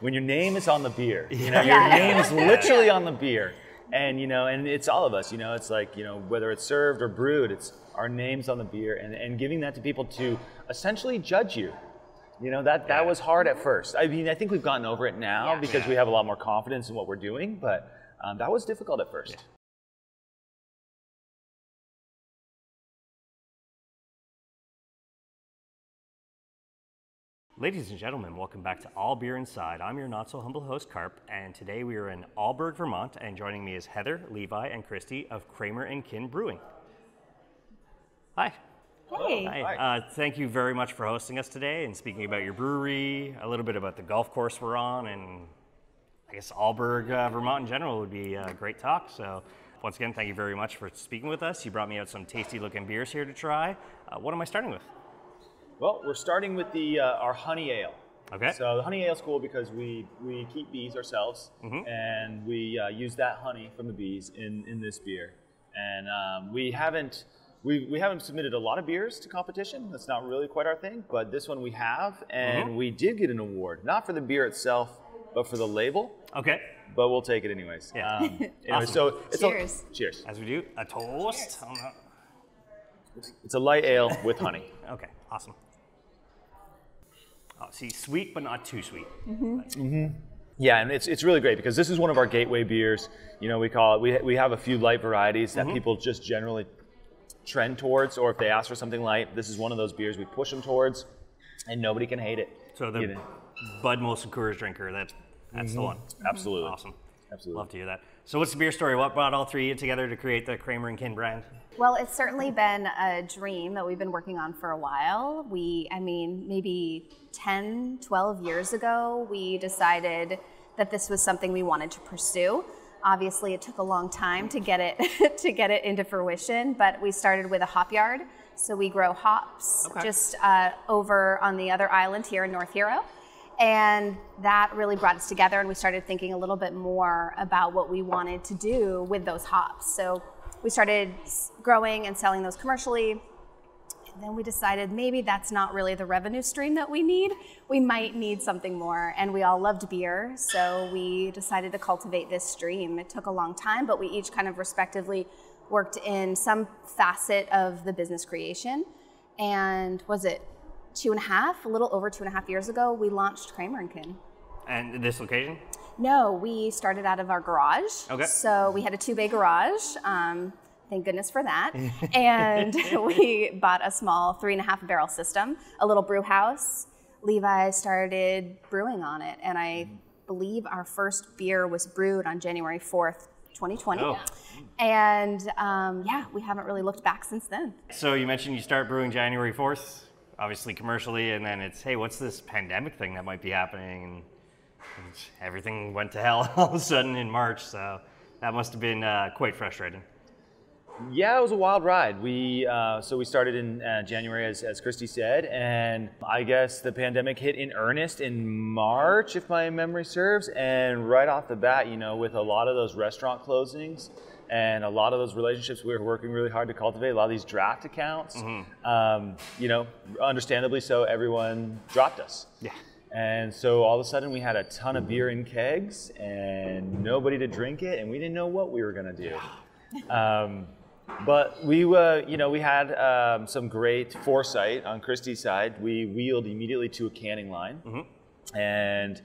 when your name is on the beer, your name is literally on the beer. And, and it's all of us, it's like, whether it's served or brewed, it's our names on the beer and giving that to people to essentially judge you. That was hard at first. I mean, I think we've gotten over it now because we have a lot more confidence in what we're doing, but that was difficult at first. Yeah. Ladies and gentlemen, welcome back to All Beer Inside. I'm your not-so-humble host, Carp, and today we are in Alburgh, Vermont, and joining me is Heather, Levi, and Christie of Kraemer Kin Brewing. Hi. Hey. Hi. Thank you very much for hosting us today and speaking about your brewery, a little bit about the golf course we're on, and I guess Alburgh, Vermont in general would be a great talk. So once again, thank you very much for speaking with us. You brought me out some tasty-looking beers here to try. What am I starting with? Well, we're starting with our honey ale. Okay. So the honey ale is cool because we keep bees ourselves, and we use that honey from the bees in this beer. And we haven't submitted a lot of beers to competition. That's not really quite our thing, but this one we have, and we did get an award, not for the beer itself, but for the label. Okay. But we'll take it anyways. Yeah. Anyway, Awesome. so Cheers. Cheers. As we do, a toast. It's a light ale with honey. Okay, awesome. Oh, see, sweet but not too sweet. Yeah, and it's really great because this is one of our gateway beers. We call it. We have a few light varieties that people just generally trend towards, or if they ask for something light, this is one of those beers we push them towards, and nobody can hate it. So the Bud Molson Coors drinker, that's the one. Absolutely. Awesome. Absolutely. Love to hear that. So what's the beer story? What brought all three together to create the Kraemer Kin brand? Well, it's certainly been a dream that we've been working on for a while. Maybe 10, 12 years ago, we decided that this was something we wanted to pursue. Obviously, it took a long time to get it into fruition, but we started with a hop yard. So we grow hops just over on the other island here in North Hero. And that really brought us together, and we started thinking a little bit more about what we wanted to do with those hops. So we started growing and selling those commercially. And then we decided maybe that's not really the revenue stream that we need. We might need something more. And we all loved beer, so we decided to cultivate this stream. It took a long time, but we each kind of respectively worked in some facet of the business creation. And was it a little over 2.5 years ago, we launched Kraemer Kin. And this location? No, we started out of our garage. Okay. So we had a 2-bay garage. Thank goodness for that. And we bought a small 3.5 barrel system, a little brew house. Levi started brewing on it, and I believe our first beer was brewed on January 4th, 2020. Oh. And we haven't really looked back since then. So you mentioned you start brewing January 4th, obviously commercially, and then it's, hey, what's this pandemic thing that might be happening? And everything went to hell all of a sudden in March, so that must have been quite frustrating. Yeah, it was a wild ride. We started in January, as Christie said, and I guess the pandemic hit in earnest in March, if my memory serves. And right off the bat, with a lot of those restaurant closings and a lot of those relationships we were working really hard to cultivate, a lot of these draft accounts, understandably so, everyone dropped us. Yeah. And so all of a sudden we had a ton of beer in kegs and nobody to drink it, and we didn't know what we were going to do. But we had some great foresight on Christie's side. We wheeled immediately to a canning line. And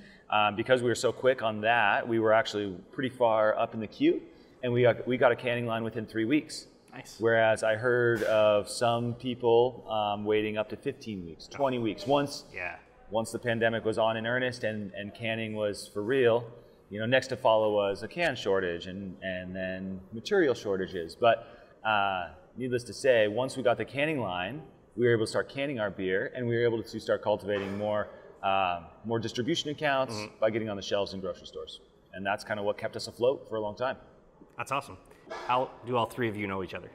because we were so quick on that, we were actually pretty far up in the queue, and we got a canning line within 3 weeks. Nice. Whereas I heard of some people waiting up to 15 weeks, 20 weeks. Once the pandemic was on in earnest and canning was for real, next to follow was a can shortage and then material shortages. But needless to say, once we got the canning line, we were able to start canning our beer, and we were able to start cultivating more distribution accounts by getting on the shelves in grocery stores. And that's kind of what kept us afloat for a long time. That's awesome. How do all three of you know each other?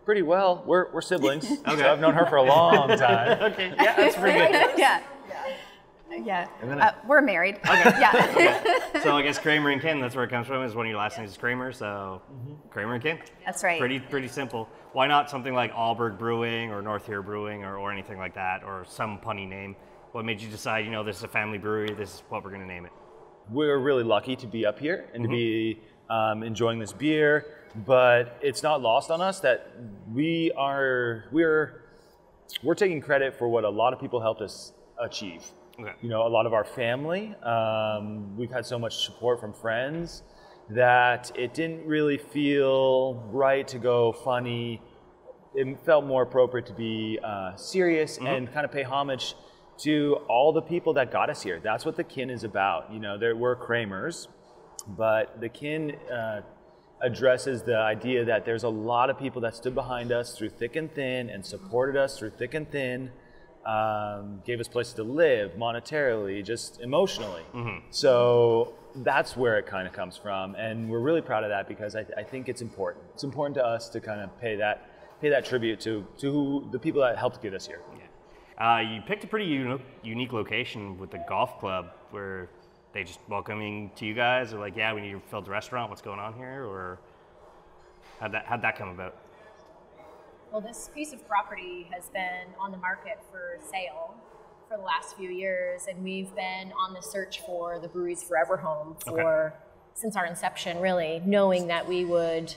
Pretty well. We're siblings. Okay. So I've known her for a long time. Okay. Yeah, that's pretty good. Yeah. We're married. Okay. Yeah. Okay. So I guess Kraemer Kin, that's where it comes from, is one of your last names is Kraemer, so Kraemer Kin. That's right. Pretty simple. Why not something like Alburgh Brewing or North Here Brewing or anything like that, or some punny name? What made you decide, this is a family brewery, this is what we're going to name it? We're really lucky to be up here and to be enjoying this beer, but it's not lost on us that we're taking credit for what a lot of people helped us achieve. Okay. A lot of our family, we've had so much support from friends that it didn't really feel right to go funny. It felt more appropriate to be serious and kind of pay homage to all the people that got us here. That's what the Kin is about. We're Kraemers, but the Kin addresses the idea that there's a lot of people that stood behind us through thick and thin and supported us through thick and thin, gave us places to live monetarily, just emotionally. So that's where it kind of comes from, and we're really proud of that because I think it's important. It's important to us to kind of pay that tribute to the people that helped get us here. You picked a pretty unique location with the golf club where they just welcoming to you guys, or like, yeah, we need to fill the restaurant, what's going on here, or how'd that come about? Well, this piece of property has been on the market for sale for the last few years, and we've been on the search for the brewery's forever home since our inception, really, knowing that we would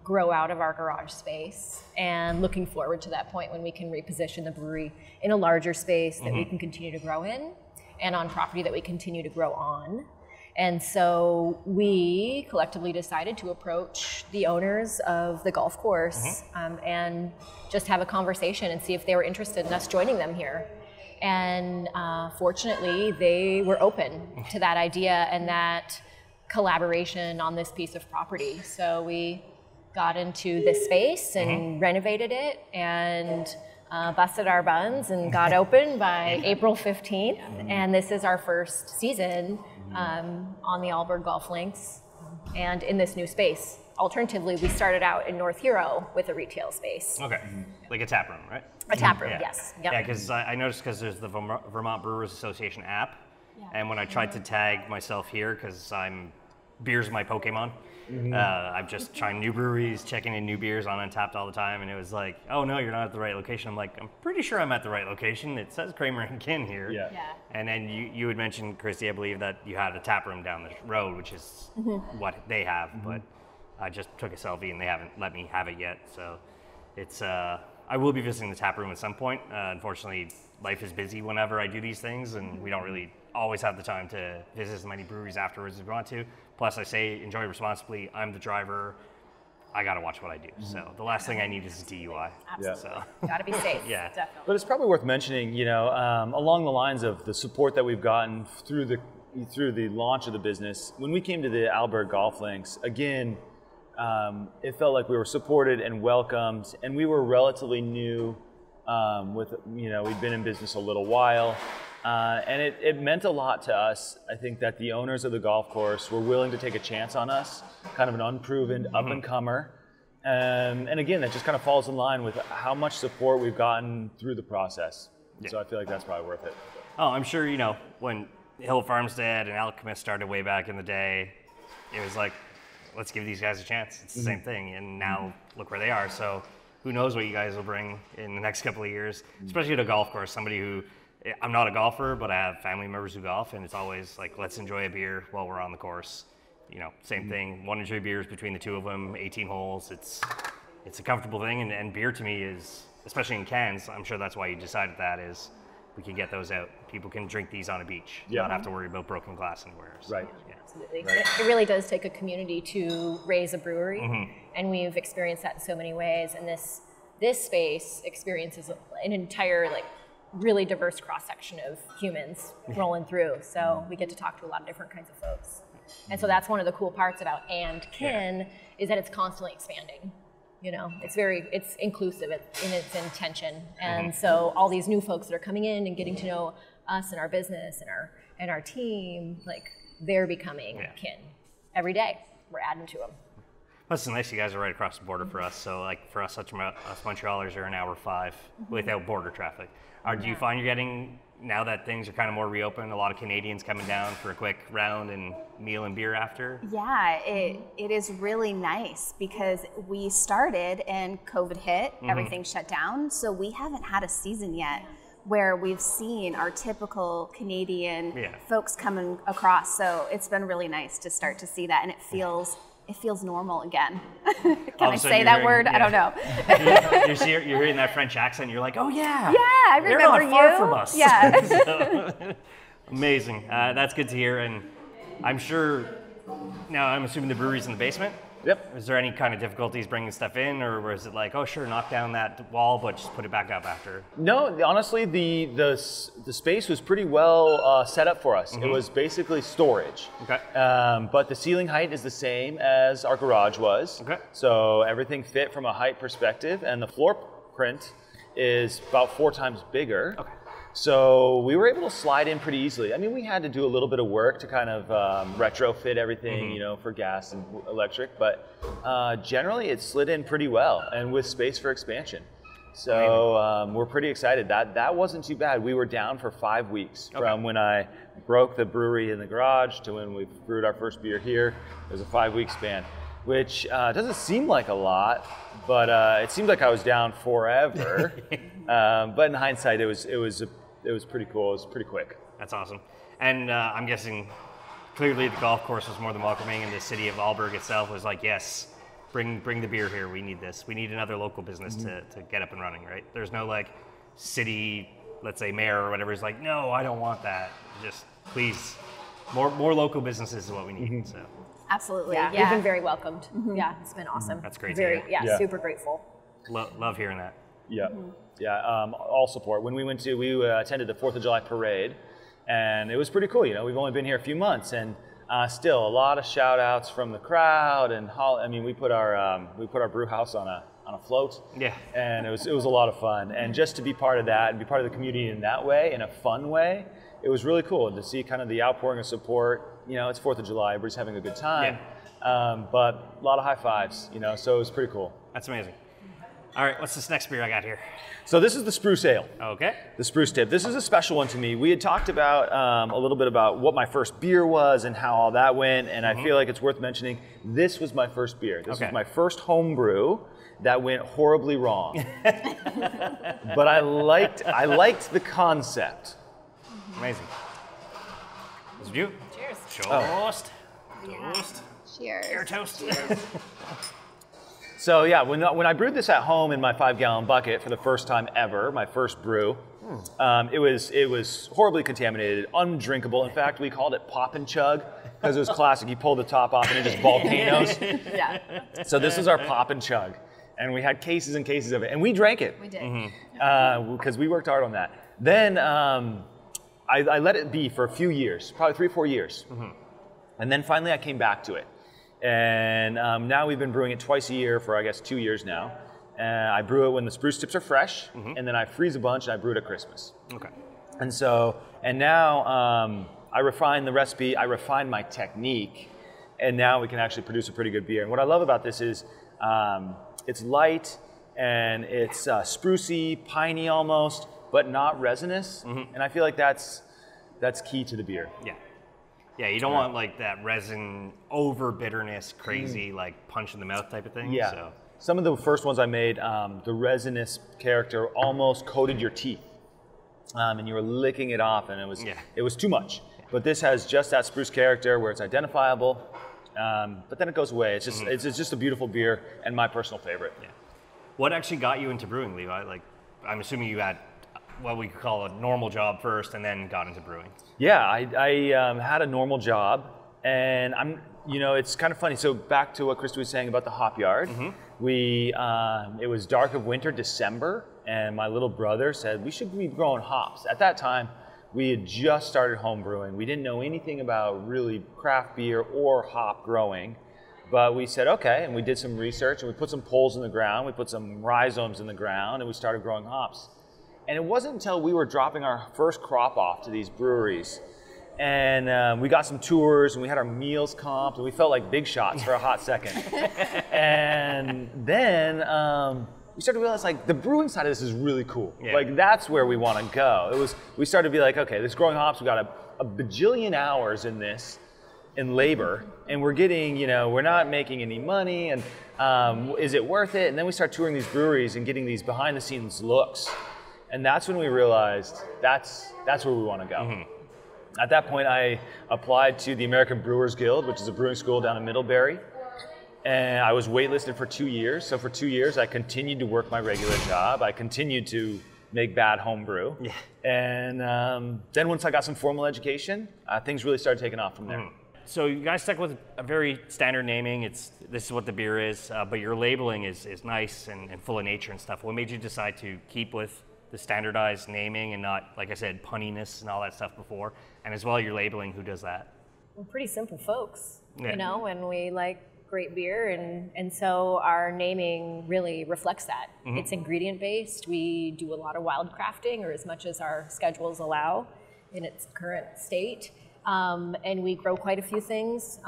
grow out of our garage space and looking forward to that point when we can reposition the brewery in a larger space that we can continue to grow in and on property that we continue to grow on. And so we collectively decided to approach the owners of the golf course and just have a conversation and see if they were interested in us joining them here. And fortunately, they were open to that idea and that collaboration on this piece of property. So we got into this space and renovated it and busted our buns and got open by April 15th. And this is our first season on the Alburgh golf links and in this new space. Alternatively, we started out in North Hero with a retail space. Okay, like a taproom, right? A taproom, yes. Yep. Yeah, because I noticed because there's the Vermont Brewers Association app, and when I tried to tag myself here, because beer's my Pokemon, I'm just trying new breweries, checking in new beers on Untappd all the time, and it was like, oh no, you're not at the right location. I'm like, I'm pretty sure I'm at the right location. It says Kraemer Kin here. Yeah. And then you had mentioned, Christie, I believe that you had a taproom down the road, which is what they have, but I just took a selfie and they haven't let me have it yet. So it's, I will be visiting the taproom at some point. Unfortunately, life is busy whenever I do these things, and we don't really always have the time to visit as many breweries afterwards as we want to. Plus, I say enjoy responsibly. I'm the driver. I got to watch what I do. So the last thing I need is a DUI. Absolutely. So. Got to be safe. Definitely. But it's probably worth mentioning, along the lines of the support that we've gotten through the launch of the business. When we came to the Alburgh golf links, again, it felt like we were supported and welcomed, and we were relatively new. We'd been in business a little while. And it meant a lot to us, I think, that the owners of the golf course were willing to take a chance on us, kind of an unproven up-and-comer. And again, that just kind of falls in line with how much support we've gotten through the process. Yeah. So I feel like that's probably worth it. Oh, I'm sure, when Hill Farmstead and Alchemist started way back in the day, it was like, let's give these guys a chance. It's the same thing. And now look where they are. So who knows what you guys will bring in the next couple of years, especially at a golf course, somebody who, I'm not a golfer, but I have family members who golf, and it's always like, let's enjoy a beer while we're on the course. Same thing, 1 or 2 beers between the two of them, 18 holes. It's a comfortable thing, and beer to me is, especially in cans, I'm sure that's why you decided that, is we can get those out. People can drink these on a beach, not have to worry about broken glass anywhere. So, right. Yeah. Absolutely. Right. It really does take a community to raise a brewery, and we've experienced that in so many ways, and this space experiences an entire, really diverse cross-section of humans rolling through. So we get to talk to a lot of different kinds of folks. And so that's one of the cool parts about Kin is that it's constantly expanding. It's inclusive in its intention. And so all these new folks that are coming in and getting to know us and our business and our team, they're becoming Kin every day. We're adding to them. Plus, it's nice you guys are right across the border for us. So, for us Montrealers are an hour 5 without border traffic. Do you find you're getting, now that things are kind of more reopened, a lot of Canadians coming down for a quick round and meal and beer after? Yeah, it is really nice because we started and COVID hit, everything shut down, so we haven't had a season yet where we've seen our typical Canadian folks coming across. So it's been really nice to start to see that, and it feels normal again. Can I say that word? I don't know. You're hearing that French accent. You're like, oh yeah. Yeah, I remember They're not far from us. Yeah. So, amazing. That's good to hear. And I'm sure. Now I'm assuming the brewery's in the basement. Yep. Is there any kind of difficulties bringing stuff in, or was it like, oh sure, knock down that wall, but just put it back up after? No, honestly, the space was pretty well set up for us. It was basically storage. Okay. But the ceiling height is the same as our garage was. Okay. So everything fit from a height perspective, and the floor print is about 4 times bigger. Okay. So we were able to slide in pretty easily. I mean, we had to do a little bit of work to kind of retrofit everything, you know, for gas and electric, but generally it slid in pretty well, and with space for expansion. So we're pretty excited. That wasn't too bad. We were down for 5 weeks from when I broke the brewery in the garage to when we brewed our first beer here. It was a 5-week span, which doesn't seem like a lot, but it seemed like I was down forever. But in hindsight, it was pretty cool. It was pretty quick. That's awesome. And I'm guessing clearly the golf course was more than welcoming, and the city of Alburgh itself was like, yes, bring the beer here. We need this. We need another local business to get up and running, right? There's no like city, let's say mayor or whatever is like, no, I don't want that. Just please, more local businesses is what we need. So absolutely. Yeah. We've been very welcomed. Yeah, it's been awesome. That's great. Yeah, super grateful. Love hearing that. Yeah. Yeah, all support. When we attended the 4th of July parade, and it was pretty cool. You know, we've only been here a few months, and still a lot of shout outs from the crowd. And I mean, we put our brew house on a float. Yeah. And it was a lot of fun. And just to be part of that and be part of the community in that way, in a fun way, it was really cool to see kind of the outpouring of support. You know, it's 4th of July, everybody's having a good time. Yeah. But a lot of high fives. You know, so it was pretty cool. That's amazing. All right, what's this next beer I got here? So this is the Spruce Ale. Okay. The Spruce Tip. This is a special one to me. We had talked about a little bit about what my first beer was and how all that went, and I feel like it's worth mentioning. This was my first beer. This was my first home brew that went horribly wrong. But I liked the concept. Amazing. This is you. Cheers. Toast. Yeah. Toast. Cheers. Air toast. Cheers. So yeah, when I brewed this at home in my 5-gallon bucket for the first time ever, my first brew, it was horribly contaminated, undrinkable. In fact, we called it pop and chug because it was classic. You pull the top off and it just volcanoes. Yeah. So this is our pop and chug, and we had cases and cases of it, and we drank it. We did. Because we worked hard on that. Then I let it be for a few years, probably 3 or 4 years, and then finally I came back to it. And now we've been brewing it twice a year for, I guess, 2 years now. I brew it when the spruce tips are fresh, and then I freeze a bunch and I brew it at Christmas. Okay. And now I refine the recipe, I refine my technique, and now we can actually produce a pretty good beer. And what I love about this is it's light and it's sprucey, piney almost, but not resinous. And I feel like that's key to the beer. Yeah. Yeah, you don't want like that resin over bitterness, crazy like punch in the mouth type of thing. Yeah. So. Some of the first ones I made, the resinous character almost coated your teeth, and you were licking it off, and it was too much. But this has just that spruce character where it's identifiable, but then it goes away. It's just it's just a beautiful beer and my personal favorite. Yeah. What actually got you into brewing, Levi? Like, I'm assuming you had what we could call a normal job first, and then got into brewing. Yeah, I had a normal job, and it's kind of funny. So back to what Christie was saying about the hop yard, it was dark of winter, December, and my little brother said we should be growing hops. At that time, we had just started home brewing. We didn't know anything about really craft beer or hop growing, but we said okay, and we did some research, and we put some poles in the ground, we put some rhizomes in the ground, and we started growing hops. And it wasn't until we were dropping our first crop off to these breweries, and we got some tours, and we had our meals comped, and we felt like big shots for a hot second. And then we started to realize like the brewing side of this is really cool. Yeah. Like that's where we want to go. We started to be like, okay, this growing hops, we got a bajillion hours in this, in labor, and we're getting, we're not making any money, and is it worth it? And then we start touring these breweries and getting these behind the scenes looks. And that's when we realized that's where we want to go. At that point, I applied to the American Brewers Guild, which is a brewing school down in Middlebury. And I was waitlisted for 2 years. So for 2 years, I continued to work my regular job. I continued to make bad home brew. Yeah. And then once I got some formal education, things really started taking off from there. So you guys stuck with a very standard naming. This is what the beer is, but your labeling is nice and full of nature and stuff. What made you decide to keep with the standardized naming and not, like I said, punniness and all that stuff before? And as well, your labeling, who does that? We're pretty simple folks, you know, and we like great beer, and so our naming really reflects that. It's ingredient based. We do a lot of wild crafting, or as much as our schedules allow in its current state. And we grow quite a few things,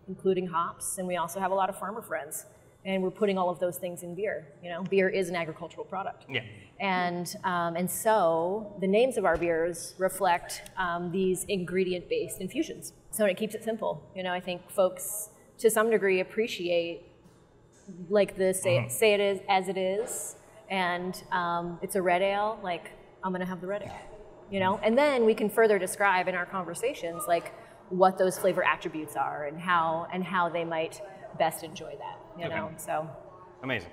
including hops, and we also have a lot of farmer friends. And we're putting all of those things in beer. You know, beer is an agricultural product. Yeah. And so the names of our beers reflect these ingredient-based infusions. So it keeps it simple. You know, I think folks, to some degree, appreciate like the say it is as it is, and it's a red ale. Like, I'm gonna have the red ale. You know, and then we can further describe in our conversations like what those flavor attributes are and how they might best enjoy that. You know, so amazing.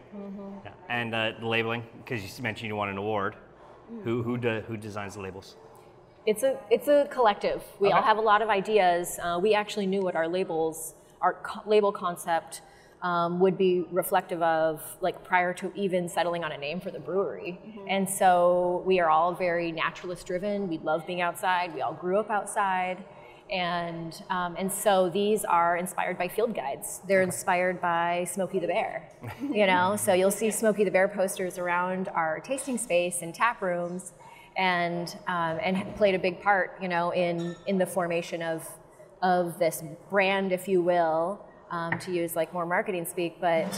Yeah. And the labeling, because you mentioned you won an award. Who designs the labels? It's a collective. We all have a lot of ideas. We actually knew what our label concept would be reflective of, like, prior to even settling on a name for the brewery. And so we are all very naturalist driven. We love being outside. We all grew up outside. And so these are inspired by field guides. They're inspired by Smokey the Bear, you know? So you'll see Smokey the Bear posters around our tasting space and tap rooms, and played a big part, you know, in the formation of this brand, if you will, to use like more marketing speak, but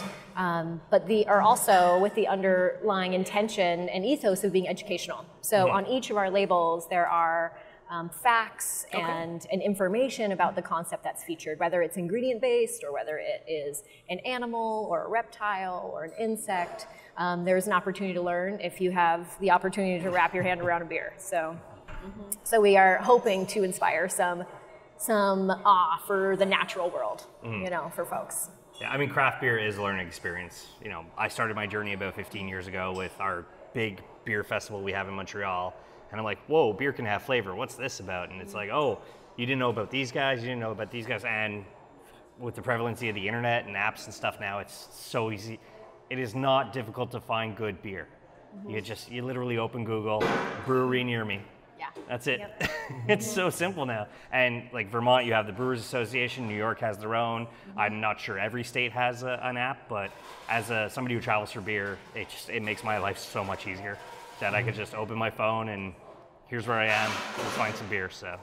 they are also with the underlying intention and ethos of being educational. So on each of our labels, there are facts and information about the concept that's featured, whether it's ingredient based or whether it is an animal or a reptile or an insect. There's an opportunity to learn if you have the opportunity to wrap your hand around a beer. So, so we are hoping to inspire some awe for the natural world, you know, for folks. Yeah, I mean, craft beer is a learning experience. You know, I started my journey about 15 years ago with our big beer festival we have in Montreal. And I'm like, whoa, beer can have flavor. What's this about? And it's like, oh, you didn't know about these guys. You didn't know about these guys. And with the prevalency of the internet and apps and stuff now, it's so easy. It is not difficult to find good beer. You literally open Google, brewery near me. Yeah. That's it. Yep. It's so simple now. And like Vermont, you have the Brewers Association. New York has their own. I'm not sure every state has an app, but as somebody who travels for beer, it makes my life so much easier that I could just open my phone and here's where I am. Let's find some beer. So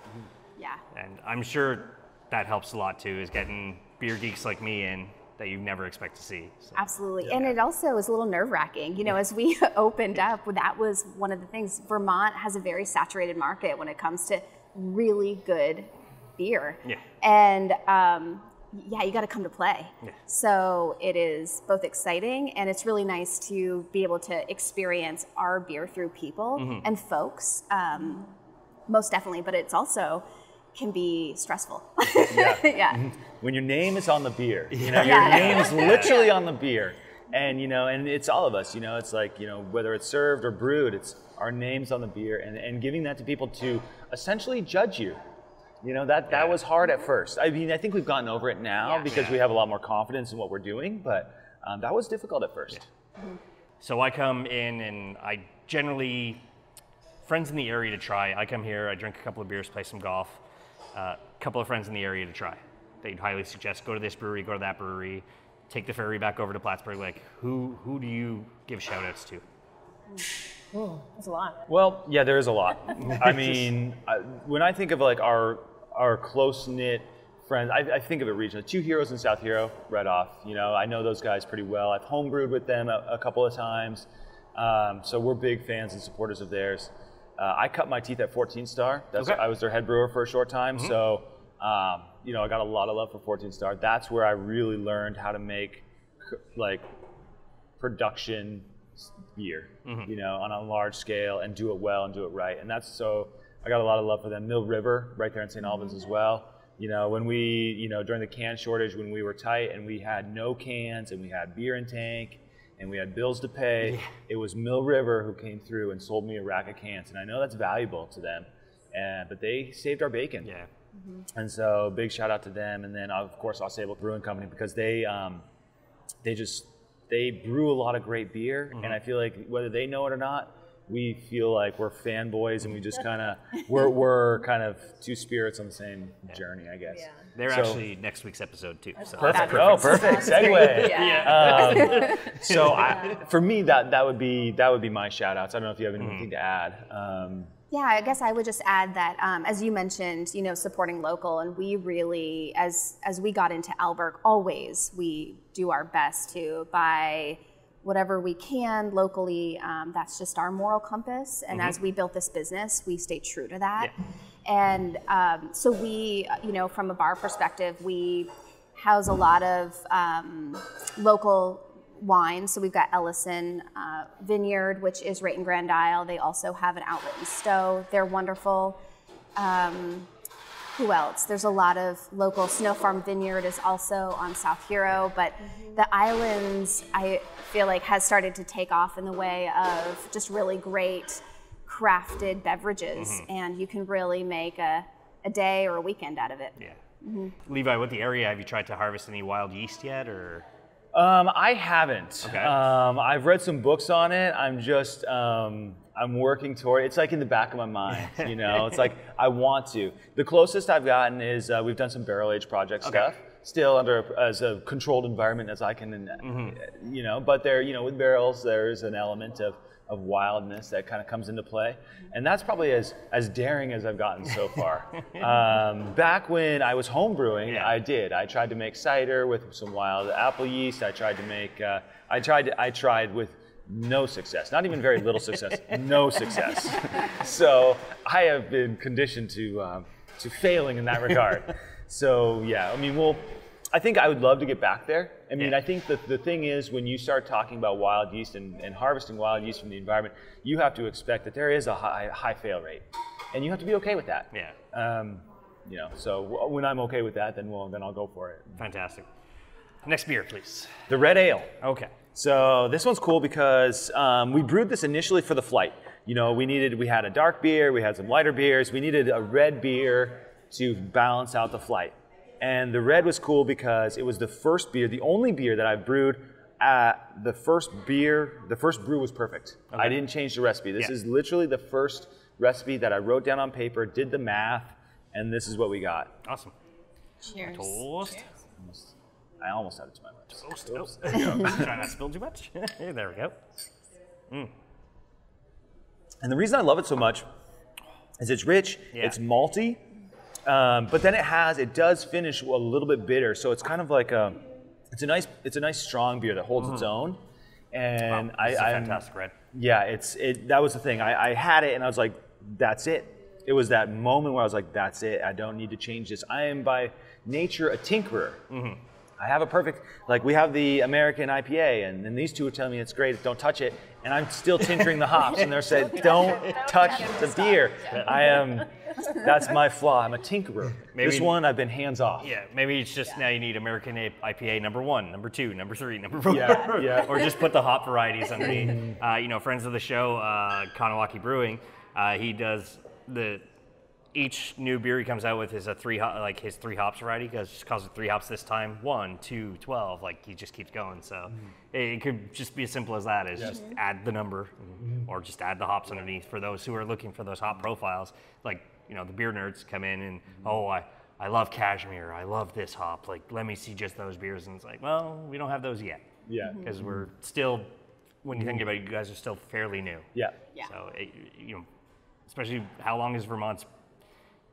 yeah. And I'm sure that helps a lot too, is getting beer geeks like me in that you never expect to see. So. Absolutely. And it also was a little nerve-wracking. You know, as we opened up, that was one of the things. Vermont has a very saturated market when it comes to really good beer. Yeah. And yeah, you got to come to play. Yeah. So it is both exciting, and it's really nice to be able to experience our beer through people and folks, most definitely, but it's also can be stressful. Yeah. When your name is on the beer, you know, your name is literally on the beer. And, you know, and it's all of us, you know, it's like, you know, whether it's served or brewed, it's our names on the beer, and giving that to people to essentially judge you. You know, that was hard at first. I mean, I think we've gotten over it now because we have a lot more confidence in what we're doing, but that was difficult at first. Yeah. So I come in and I generally, friends in the area to try. I come here, I drink a couple of beers, play some golf. A couple of friends in the area to try. They'd highly suggest go to this brewery, go to that brewery, take the ferry back over to Plattsburgh. Like, who do you give shout outs to? Oh, that's a lot. Well, yeah, there is a lot. I mean, when I think of like our close-knit friends, I think of it regionally. Two Heroes and South Hero, right off. You know, I know those guys pretty well. I've homebrewed with them a couple of times. So we're big fans and supporters of theirs. I cut my teeth at 14 Star. I was their head brewer for a short time. So, you know, I got a lot of love for 14 Star. That's where I really learned how to make like production beer, you know, on a large scale and do it well and do it right. And that's so, I got a lot of love for them. Mill River, right there in St. Albans as well. You know, when we, you know, during the can shortage, when we were tight and we had no cans and we had beer in tank and we had bills to pay, it was Mill River who came through and sold me a rack of cans. And I know that's valuable to them, but they saved our bacon. Yeah. And so big shout out to them. And then of course, Au Sable Brewing Company, because they brew a lot of great beer. And I feel like whether they know it or not, we feel like we're fanboys and we just kind of, we're kind of two spirits on the same journey, I guess. Yeah. They're actually next week's episode too. So. Perfect. Oh, perfect. Segue. So for me, that would be my shout outs. I don't know if you have anything to add. Yeah, I guess I would just add that, as you mentioned, you know, supporting local, and we really, as we got into Alburgh, always we do our best to buy whatever we can locally. That's just our moral compass. And as we built this business, we stay true to that. And so we, you know, from a bar perspective, we house a lot of local wine. So we've got Ellison Vineyard, which is right in Grand Isle. They also have an outlet in Stowe. They're wonderful. Who else? There's a lot of local. Snow Farm Vineyard is also on South Hero, but the islands, I feel like, has started to take off in the way of just really great crafted beverages, and you can really make a day or a weekend out of it. Yeah. Levi, what the area, have you tried to harvest any wild yeast yet, or? I haven't. Okay. I've read some books on it. I'm just, I'm working toward it. It's like in the back of my mind, you know? It's like, I want to. The closest I've gotten is we've done some barrel age project stuff, still under as a controlled environment as I can, you know, but there, you know, with barrels, there's an element of wildness that kind of comes into play. And that's probably as daring as I've gotten so far. Back when I was home brewing, I tried to make cider with some wild apple yeast. I tried to make, I tried with no success, not even very little success, no success. So I have been conditioned to failing in that regard. So yeah, I mean, I think I would love to get back there. I mean, I think that the thing is, when you start talking about wild yeast and harvesting wild yeast from the environment, you have to expect that there is a high fail rate, and you have to be okay with that. Yeah. You know, so when I'm okay with that, then I'll go for it. Fantastic. Next beer, please. The Red Ale. Okay. So this one's cool because we brewed this initially for the flight. You know, we had a dark beer, we had some lighter beers, we needed a red beer to balance out the flight. And the red was cool because it was the first beer, the only beer that I've brewed. The first brew was perfect. Okay. I didn't change the recipe. This is literally the first recipe that I wrote down on paper, did the math, and this is what we got. Awesome. Cheers. Toast. Cheers. I almost had it to my lips. Toast. Oops. Try not to spill too much. There we go. And the reason I love it so much is it's rich, it's malty, but then it does finish a little bit bitter. So it's kind of like it's a nice strong beer that holds its own. And it's a fantastic red. Yeah, that was the thing. I had it and I was like, that's it. It was that moment where I was like, that's it. I don't need to change this. I am by nature a tinkerer. I have a perfect, like we have the American IPA, and then these two are telling me it's great, don't touch it, and I'm still tinkering the hops, and they're saying, don't touch the beer. That's my flaw, I'm a tinkerer. This one, I've been hands off. Yeah, maybe it's just now you need American IPA number 1, number 2, number 3, number 4. Or just put the hop varieties underneath. You know, friends of the show, Kanawaki Brewing, he does each new beer he comes out with is his 3 hops variety, because just calls it 3 hops this time, 1, 2, 12, like he just keeps going. So it could just be as simple as that, is just add the number or just add the hops underneath for those who are looking for those hop profiles. Like, you know, the beer nerds come in and, I love cashmere, I love this hop, like let me see just those beers, and it's like, well, we don't have those yet. Because we're still, when you think about it, you guys are still fairly new. So, you know, especially how long is Vermont's,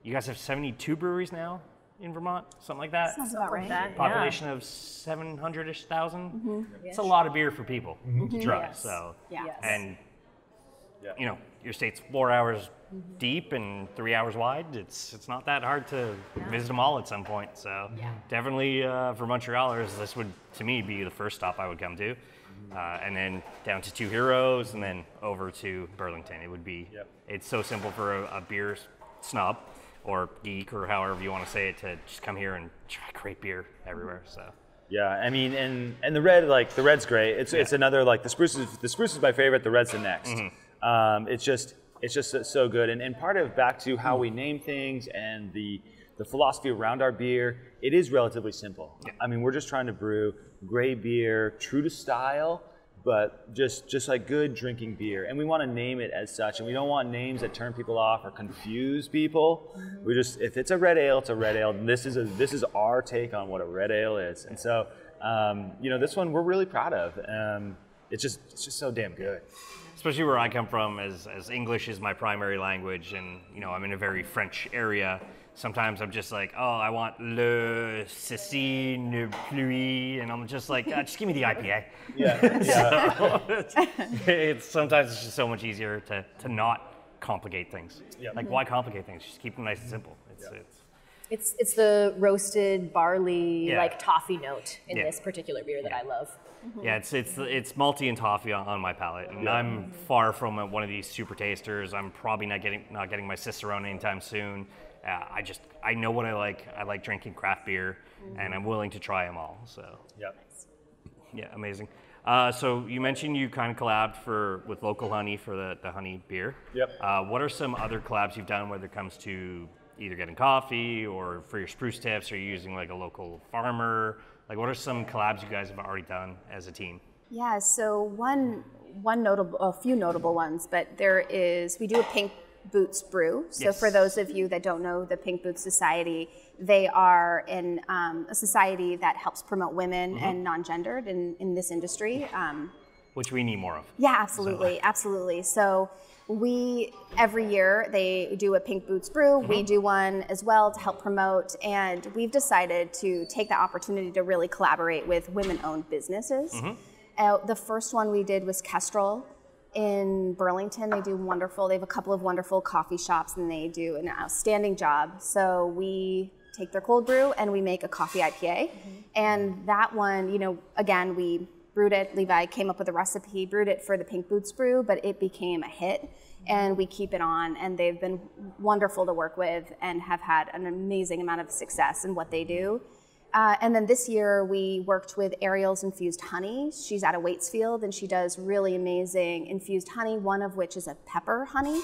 you guys have 72 breweries now in Vermont, something like that? Sounds about right. Population of 700-ish thousand. It's a lot of beer for people to try. So, and you know, your state's 4 hours deep and 3 hours wide. It's not that hard to visit them all at some point. So definitely for Montrealers, this would, to me, be the first stop I would come to. and then down to Two Heroes, and then over to Burlington. It would be, it's so simple for a beer snob or geek or however you want to say it to just come here and try great beer everywhere. So. Yeah, I mean, and the red, like the red's great. It's another, like the spruce is my favorite. The red's the next. It's just so good. And part of back to how we name things and the philosophy around our beer, it is relatively simple. I mean, we're just trying to brew great beer, true to style, but just like good drinking beer. And we want to name it as such, and we don't want names that turn people off or confuse people. We just, if it's a red ale, it's a red ale. And this is our take on what a red ale is. And so, you know, this one we're really proud of. It's just so damn good. Especially where I come from, as English is my primary language, and you know, I'm in a very French area. Sometimes I'm just like, oh, I want le ceci, ne pluie, and I'm just like, just give me the IPA. Sometimes it's just so much easier to not complicate things. Like, why complicate things? Just keep them nice and simple. It's the roasted barley like toffee note in this particular beer that I love. Yeah, it's malty and toffee on my palate, and I'm far from one of these super tasters. I'm probably not getting my Cicerone anytime soon. I know what I like. I like drinking craft beer, and I'm willing to try them all. So yeah, amazing. So you mentioned you kind of collabed with Local Honey for the honey beer. What are some other collabs you've done, whether it comes to either getting coffee or for your spruce tips, or you're using like a local farmer? Like, what are some collabs you guys have already done as a team? Yeah, so a few notable ones, but we do a Pink Boots brew. So for those of you that don't know the Pink Boots Society, they are a society that helps promote women and non-gendered in this industry. Which we need more of. Yeah, absolutely, absolutely. So every year they do a Pink Boots brew. We do one as well to help promote, and we've decided to take the opportunity to really collaborate with women-owned businesses. The first one we did was Kestrel in Burlington. They have a couple of wonderful coffee shops, and they do an outstanding job. So we take their cold brew and we make a coffee IPA. And that one, you know, again, we brewed it. Levi came up with a recipe, brewed it for the Pink Boots brew, but it became a hit, and we keep it on, and they've been wonderful to work with and have had an amazing amount of success in what they do. And then this year we worked with Ariel's Infused Honey. She's out of Waitsfield, and she does really amazing infused honey, one of which is a pepper honey.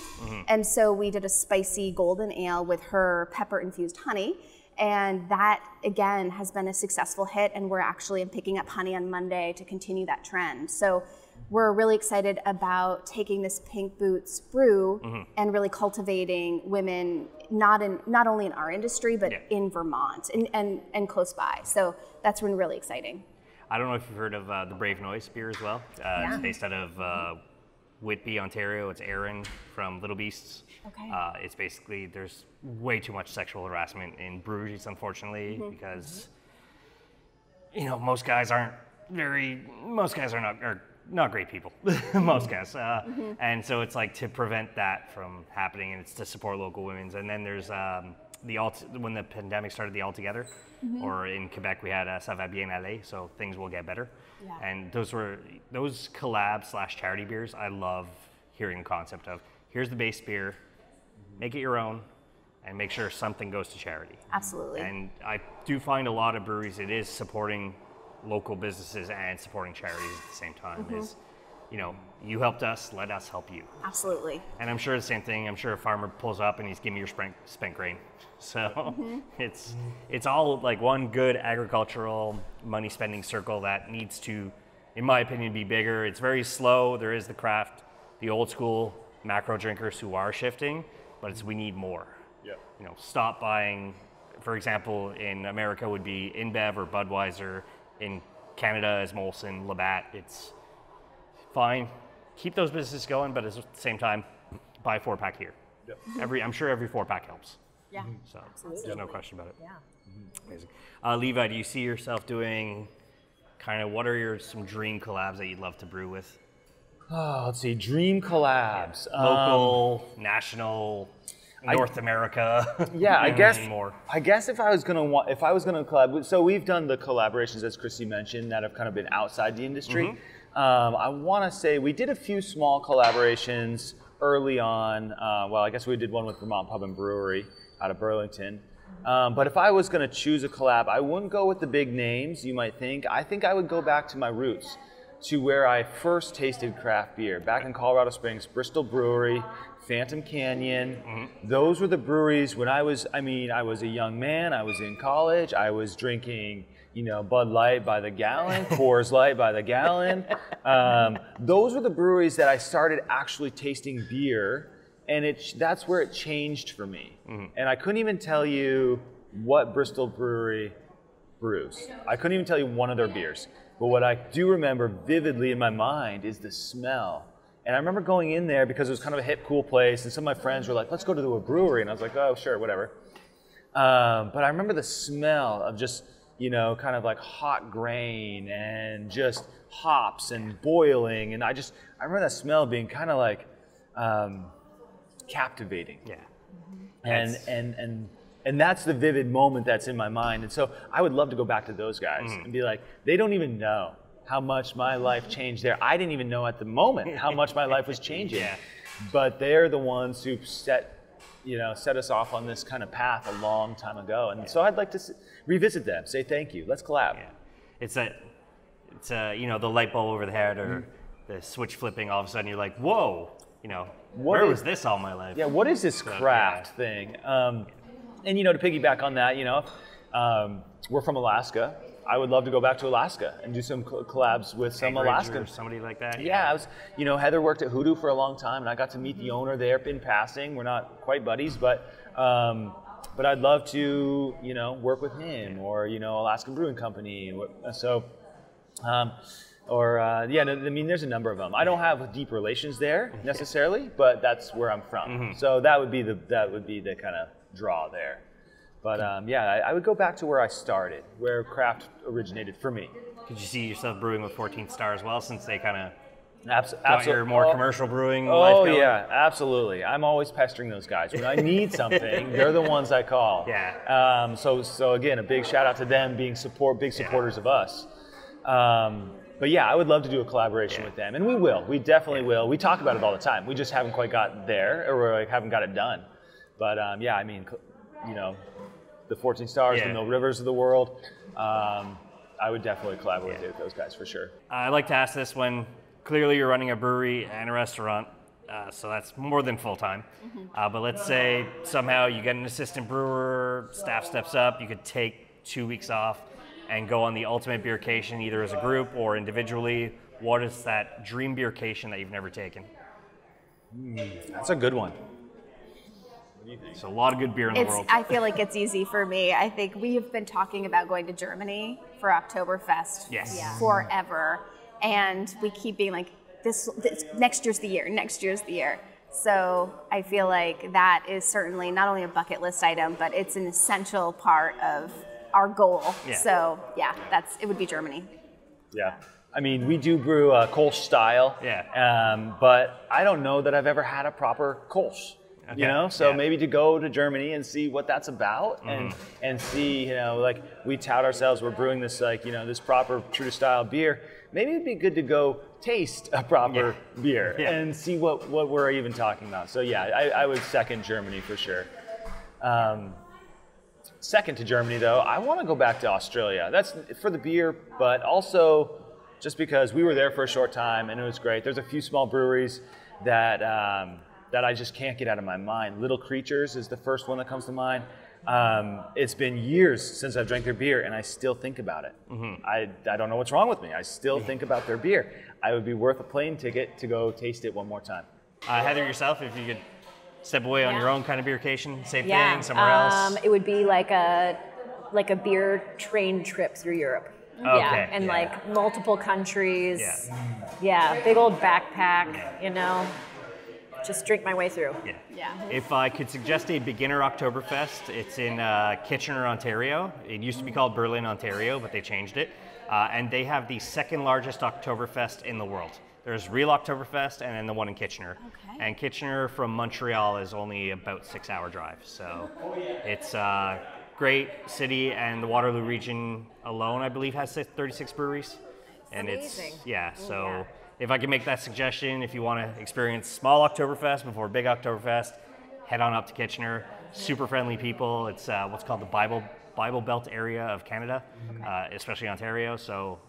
And so we did a spicy golden ale with her pepper infused honey. And that, again, has been a successful hit, and we're actually picking up honey on Monday to continue that trend. So we're really excited about taking this Pink Boots brew and really cultivating women, not only in our industry, but in Vermont and close by. So that's been really exciting. I don't know if you've heard of the Brave Noise beer as well. It's based out of Whitby, Ontario. It's Aaron from Little Beasts. It's basically, there's way too much sexual harassment in breweries, unfortunately, because, you know, most guys are not great people, most guys. And so it's like to prevent that from happening, and it's to support local women's. And then there's when the pandemic started, the All Together, or in Quebec we had Ça va bien aller, so things will get better. And those collab / charity beers. I love hearing the concept of, here's the base beer, make it your own, and make sure something goes to charity. Absolutely. And I do find a lot of breweries, it is supporting local businesses and supporting charities at the same time. Is, you know, you helped us, let us help you. Absolutely. And I'm sure the same thing. I'm sure a farmer pulls up and he's giving you your spent grain. So it's all like one good agricultural money spending circle that needs to, in my opinion, be bigger. It's very slow. There is the craft, the old school macro drinkers who are shifting, but we need more. You know, stop buying, for example, in America would be InBev or Budweiser. In Canada is Molson, Labatt. It's fine. Keep those businesses going, but at the same time, buy a 4-pack here. I'm sure every 4-pack helps. So there's no question about it. Amazing. Levi, do you see yourself doing kind of, what are some dream collabs that you'd love to brew with? Let's see, dream collabs. Local, national, North America. I guess if I was gonna collab, so we've done the collaborations, as Christie mentioned, that have kind of been outside the industry. I want to say we did a few small collaborations early on. Well, I guess we did one with Vermont Pub and Brewery out of Burlington. But if I was going to choose a collab, I wouldn't go with the big names you might think. I think I would go back to my roots, to where I first tasted craft beer. Back in Colorado Springs, Bristol Brewery, Phantom Canyon. Those were the breweries when I was a young man, I was in college, I was drinking, Bud Light by the gallon, Coors Light by the gallon. Those were the breweries that I started actually tasting beer, and that's where it changed for me. And I couldn't even tell you what Bristol Brewery brews. I couldn't even tell you one of their beers. But what I do remember vividly in my mind is the smell. And I remember going in there because it was kind of a hip, cool place, and some of my friends were like, let's go to a brewery. And I was like, oh, sure, whatever. But I remember the smell of just, kind of like hot grain and just hops and boiling. And I remember that smell being kind of like captivating. Yeah. And that's the vivid moment that's in my mind. And so I would love to go back to those guys and be like, they don't even know how much my life changed there. I didn't even know at the moment how much my life was changing. But they're the ones who set us off on this kind of path a long time ago. And so I'd like to revisit them, say thank you, let's collab. It's the light bulb over the head, or the switch flipping, all of a sudden you're like, whoa, where was this all my life? Yeah, what is this craft thing? And to piggyback on that, we're from Alaska. I would love to go back to Alaska and do some collabs with some Alaskans. Or somebody like that. Yeah, I was. Heather worked at Hoodoo for a long time, and I got to meet the owner there in passing. We're not quite buddies, but I'd love to work with him, or Alaskan Brewing Company. So, there's a number of them. I don't have deep relations there necessarily, but that's where I'm from. So that would be the kind of draw there. But I would go back to where I started, where craft originated for me. Could you see yourself brewing with 14th Star as well, since they kind of absolutely your more commercial brewing life going? Oh yeah, absolutely. I'm always pestering those guys. When I need something, they're the ones I call. Yeah. So again, a big shout out to them being big supporters of us. But yeah, I would love to do a collaboration with them, and we will. We definitely will. We talk about it all the time. We just haven't quite got there, or we haven't got it done. But the 14 Stars, the Mill Rivers of the world, I would definitely collaborate with those guys for sure. I like to ask this when clearly you're running a brewery and a restaurant, so that's more than full time. But let's say somehow you get an assistant brewer, staff steps up, you could take 2 weeks off and go on the ultimate beercation, either as a group or individually. What is that dream beercation that you've never taken? That's a good one. There's a lot of good beer in the world. I feel like it's easy for me. I think we have been talking about going to Germany for Oktoberfest forever. And we keep being like, this next year's the year. So I feel like that is certainly not only a bucket list item, but it's an essential part of our goal. So it would be Germany. Yeah. I mean, we do brew a Kolsch style, but I don't know that I've ever had a proper Kolsch. So maybe to go to Germany and see what that's about, and see, like we tout ourselves, we're brewing this this proper true style beer. Maybe it'd be good to go taste a proper beer and see what we're even talking about. So I would second Germany for sure. Second to Germany though, I want to go back to Australia. That's for the beer, but also just because we were there for a short time and it was great. There's a few small breweries that I just can't get out of my mind. Little Creatures is the first one that comes to mind. It's been years since I've drank their beer, and I still think about it. I don't know what's wrong with me. I still think about their beer. I would be worth a plane ticket to go taste it one more time. Heather, yourself, if you could step away on your own kind of beercation, same thing, somewhere else? It would be like a beer train trip through Europe. Okay. And like multiple countries. Big old backpack, just drink my way through. If I could suggest a beginner Oktoberfest, it's in Kitchener, Ontario. It used to be called Berlin, Ontario, but they changed it. And they have the second largest Oktoberfest in the world. There's real Oktoberfest and then the one in Kitchener. And Kitchener from Montreal is only about 6-hour drive. So it's a great city, and the Waterloo region alone, I believe, has 36 breweries. And amazing. So if I can make that suggestion, if you want to experience small Oktoberfest before big Oktoberfest, head on up to Kitchener. Super friendly people. It's what's called the Bible Belt area of Canada, especially Ontario. So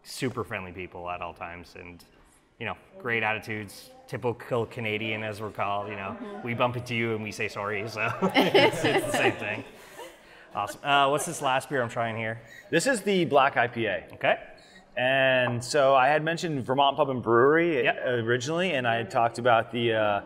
super friendly people at all times, and great attitudes. Typical Canadian, as we're called. We bump into you and we say sorry. So it's the same thing. Awesome. What's this last beer I'm trying here? This is the Black IPA. Okay. And so I had mentioned Vermont Pub and Brewery originally, and I had talked about the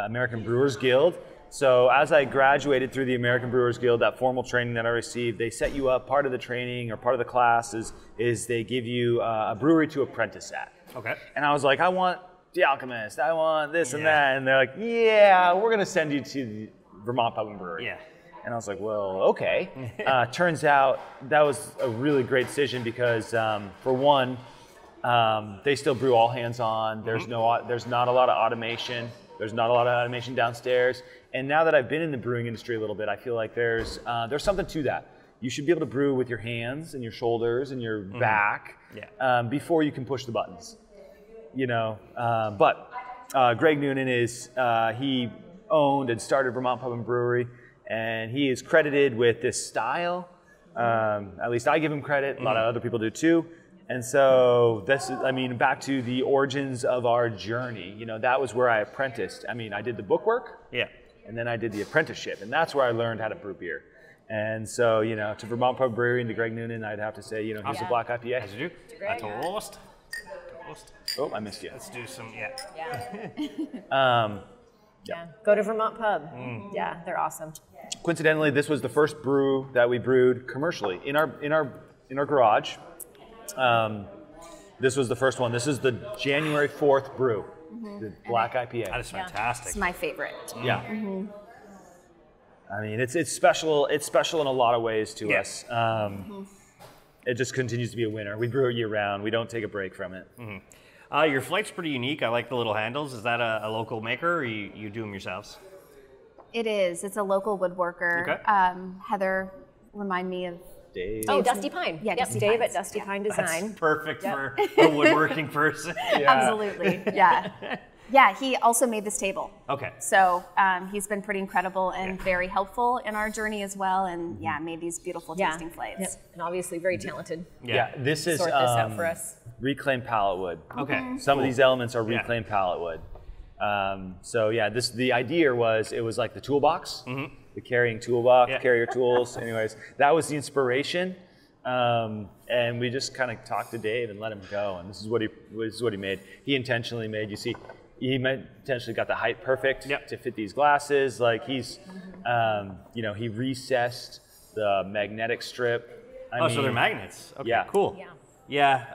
American Brewers Guild. So as I graduated through the American Brewers Guild, that formal training that I received, they set you up. Part of the training or part of the class is they give you a brewery to apprentice at. Okay. And I was like, I want The Alchemist, I want this and that. And they're like, yeah, we're going to send you to the Vermont Pub and Brewery. Yeah. And I was like, well, okay. Turns out that was a really great decision because, for one, they still brew all hands on. There's not a lot of automation. There's not a lot of automation downstairs. And now that I've been in the brewing industry a little bit, I feel like there's something to that. You should be able to brew with your hands and your shoulders and your back before you can push the buttons. But Greg Noonan he owned and started Vermont Pub and Brewery. And he is credited with this style. At least I give him credit. A lot of other people do too. And so back to the origins of our journey. That was where I apprenticed. I did the bookwork. Yeah. And then I did the apprenticeship, and that's where I learned how to brew beer. And so, to Vermont Pub Brewery and to Greg Noonan, I'd have to say, here's a Black IPA. As you do. A toast. Oh, I missed you. Let's do some. Go to Vermont Pub. Yeah, they're awesome. Coincidentally, this was the first brew that we brewed commercially in our garage. This was the first one. This is the January 4th brew, the Black IPA. That is fantastic. It's my favorite. Yeah. It's special. It's special in a lot of ways to us. It just continues to be a winner. We brew it year round. We don't take a break from it. Your flight's pretty unique. I like the little handles. Is that a local maker, or you do them yourselves? It is. It's a local woodworker. Okay. Heather, remind me of Dave. Oh, Dusty Pine. Yeah, Dusty Dave Pines. at Dusty Pine Design. That's perfect for a woodworking person. Absolutely. Yeah. Yeah, he also made this table. Okay. So he's been pretty incredible and very helpful in our journey as well, and made these beautiful tasting flights. Yep. And obviously very talented. This is Sort this out for us. reclaimed pallet wood. Okay. Some of these elements are reclaimed pallet wood. The idea was it was like the toolbox, the carrying toolbox, carry your tools. Anyways, that was the inspiration. And we just kind of talked to Dave and let him go. And this is what he made. He intentionally made. You see, he intentionally got the height perfect to fit these glasses. Like he recessed the magnetic strip. So they're magnets. Okay, cool. Yeah.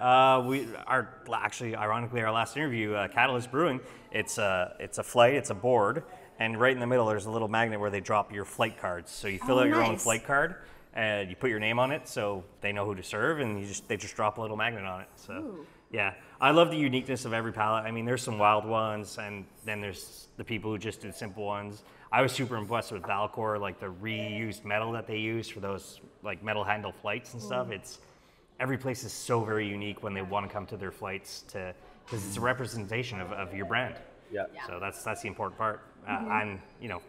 Ironically, our last interview, Catalyst Brewing, it's a flight, it's a board, and right in the middle there's a little magnet where they drop your flight cards. So you fill out your own flight card, and you put your name on it, so they know who to serve, and they just drop a little magnet on it. So I love the uniqueness of every palette. There's some wild ones, and then there's the people who just did simple ones. I was super impressed with Valcor, like the reused metal that they use for those like metal handle flights and stuff. Every place is so very unique when they want to come to their flights because it's a representation of your brand. Yeah. So that's the important part. And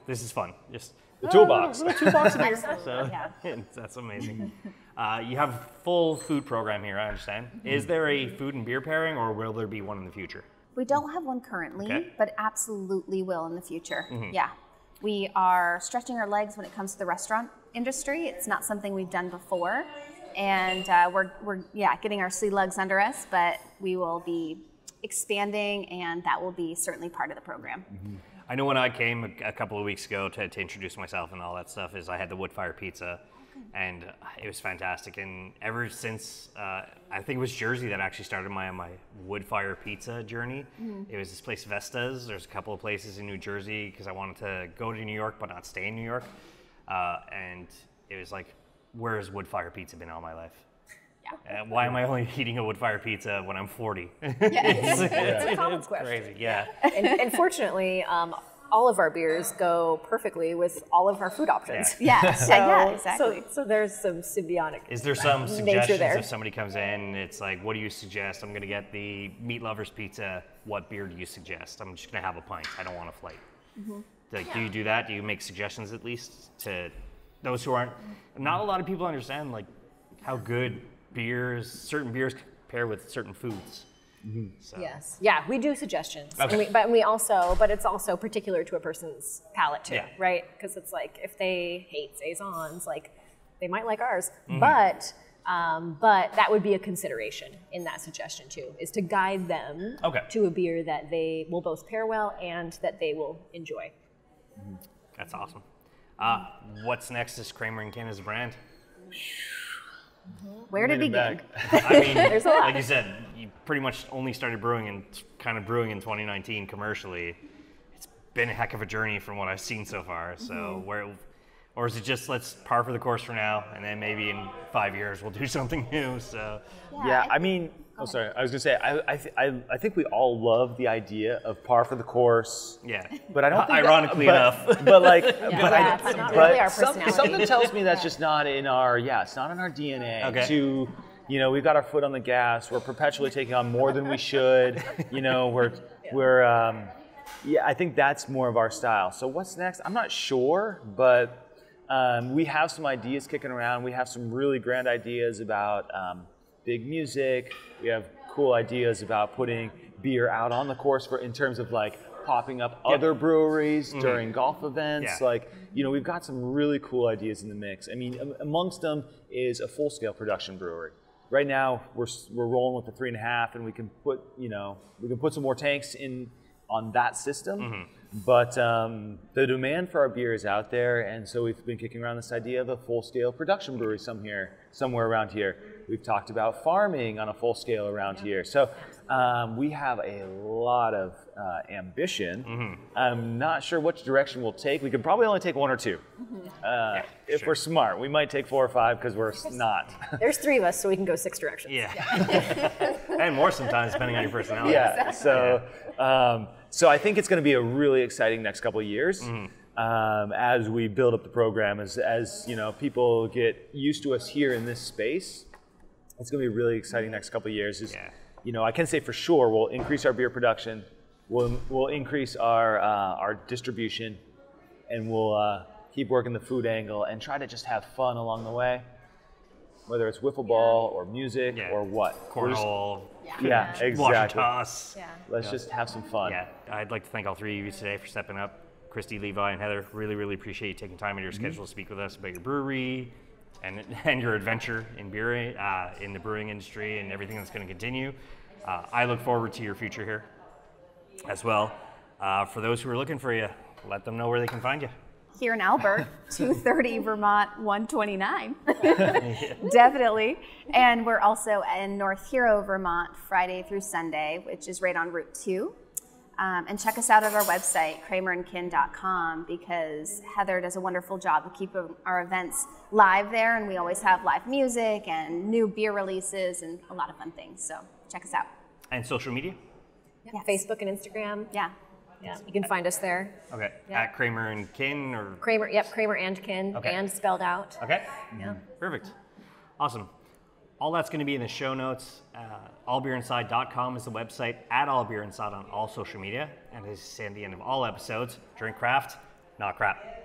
this is fun. Just the toolbox. The toolbox of beer. So that's amazing. You have full food program here, I understand. Is there a food and beer pairing, or will there be one in the future? We don't have one currently, but absolutely will in the future. Yeah. We are stretching our legs when it comes to the restaurant industry. It's not something we've done before. And we're getting our sea legs under us, but we will be expanding, and that will be certainly part of the program. I know when I came a couple of weeks ago to introduce myself and all that stuff, I had the wood fire pizza, and it was fantastic. And ever since, I think it was Jersey that actually started my wood fire pizza journey. It was this place Vesta's. There's a couple of places in New Jersey because I wanted to go to New York but not stay in New York, and it was like, where has wood fire pizza been all my life? Why am I only eating a wood fire pizza when I'm 40? It's a common question. Crazy. Yeah. And fortunately, all of our beers go perfectly with all of our food options. Yeah, yeah, exactly. So there's some symbiotic. Is there some nature suggestions there. if somebody comes in, it's like, what do you suggest? I'm going to get the meat lovers pizza. What beer do you suggest? I'm just going to have a pint. I don't want a flight. Like, do you do that? Do you make suggestions at least to those who aren't? Not a lot of people understand like how good certain beers compare with certain foods. So. Yes. Yeah, we do suggestions. Okay. But it's also particular to a person's palate too, Yeah. right? Because it's like if they hate saisons, like they might like ours. But that would be a consideration in that suggestion too, is to guide them to a beer that they will both pair well and that they will enjoy. That's awesome. What's next is Kraemer Kin as a brand? Where to begin? I mean, There's a lot. like you said, you pretty much only started brewing in 2019 commercially. It's been a heck of a journey from what I've seen so far. So or is it just let's par for the course for now, and then maybe in 5 years we'll do something new? So Yeah, I mean, sorry. I was gonna say, I think we all love the idea of par for the course. yeah, But I don't think ironically enough. But like, That's not really our personality. something tells me that's just not in our, it's not in our DNA. Okay. To, we've got our foot on the gas. We're perpetually taking on more than we should. I think that's more of our style. So what's next? I'm not sure, but we have some ideas kicking around. We have some really grand ideas about big music. We have cool ideas about putting beer out on the course in terms of like popping up other breweries during golf events. Yeah. Like, we've got some really cool ideas in the mix. I mean, amongst them is a full-scale production brewery. Right now, we're rolling with the 3.5, and we can put some more tanks in on that system. But the demand for our beer is out there, and so we've been kicking around this idea of a full-scale production brewery somewhere around here. We've talked about farming on a full scale around here. So we have a lot of ambition. I'm not sure which direction we'll take. We could probably only take 1 or 2. If we're smart. We might take 4 or 5 because we're not. There's 3 of us, so we can go 6 directions. And more sometimes, depending on your personality. Yeah. So I think it's going to be a really exciting next couple of years. As we build up the program, as people get used to us here in this space. It's going to be really exciting next couple of years. I can say for sure we'll increase our beer production, we'll increase our distribution, and we'll keep working the food angle and try to just have fun along the way, whether it's wiffle ball or music or what. Cornhole. Yeah, exactly. Wash and toss. Let's just have some fun. Yeah, I'd like to thank all 3 of you today for stepping up. Christie, Levi, and Heather, really, really appreciate you taking time in your schedule to speak with us about your brewery and your adventure in beer, in the brewing industry and everything that's going to continue. I look forward to your future here as well. For those who are looking for you, let them know where they can find you. Here in Alburgh, 230 Vermont 129. Definitely. And we're also in North Hero, Vermont, Friday through Sunday, which is right on Route 2. And check us out at our website, kraemerkin.com, because Heather does a wonderful job of keeping our events live there, and we always have live music and new beer releases and a lot of fun things. So check us out. And social media? Yes. Facebook and Instagram. Yeah, you can find us there. Okay. At Kraemer Kin or Kraemer. Yep, Kraemer and Kin, and spelled out. Okay. Yeah. Perfect. Awesome. All that's going to be in the show notes. Allbeerinside.com is the website. At Allbeerinside on all social media. And as I say at the end of all episodes, drink craft, not crap.